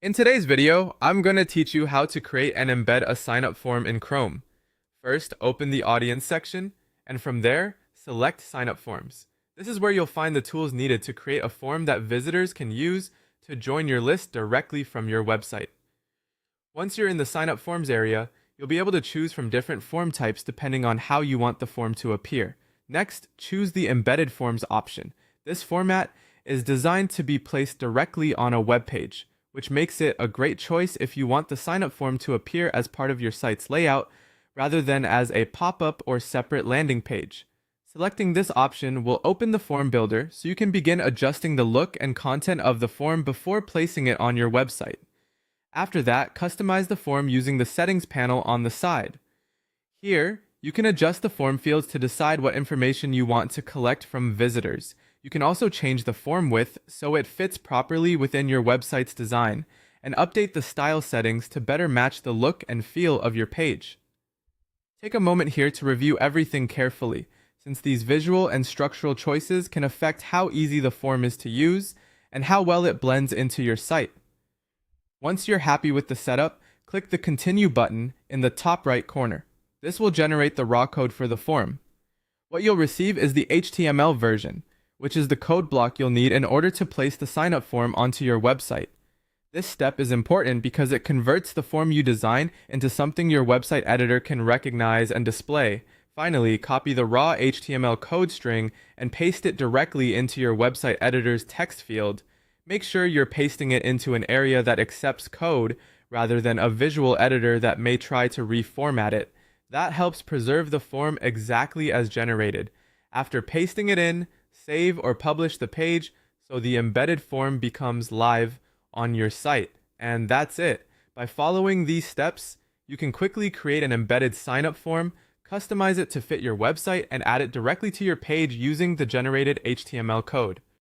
In today's video, I'm going to teach you how to create and embed a sign-up form in Chrome. First, open the Audience section, and from there, select Sign-up Forms. This is where you'll find the tools needed to create a form that visitors can use to join your list directly from your website. Once you're in the Sign-up Forms area, you'll be able to choose from different form types depending on how you want the form to appear. Next, choose the Embedded Forms option. This format is designed to be placed directly on a web page, which makes it a great choice if you want the sign-up form to appear as part of your site's layout rather than as a pop-up or separate landing page. Selecting this option will open the form builder so you can begin adjusting the look and content of the form before placing it on your website. After that, customize the form using the settings panel on the side. Here, you can adjust the form fields to decide what information you want to collect from visitors. You can also change the form width so it fits properly within your website's design, and update the style settings to better match the look and feel of your page. Take a moment here to review everything carefully, since these visual and structural choices can affect how easy the form is to use and how well it blends into your site. Once you're happy with the setup, click the Continue button in the top right corner. This will generate the raw code for the form. What you'll receive is the HTML version, which is the code block you'll need in order to place the sign-up form onto your website. This step is important because it converts the form you design into something your website editor can recognize and display. Finally, copy the raw HTML code string and paste it directly into your website editor's text field. Make sure you're pasting it into an area that accepts code rather than a visual editor that may try to reformat it. That helps preserve the form exactly as generated. After pasting it in, save or publish the page so the embedded form becomes live on your site. And that's it. By following these steps, you can quickly create an embedded sign-up form, customize it to fit your website, and add it directly to your page using the generated HTML code.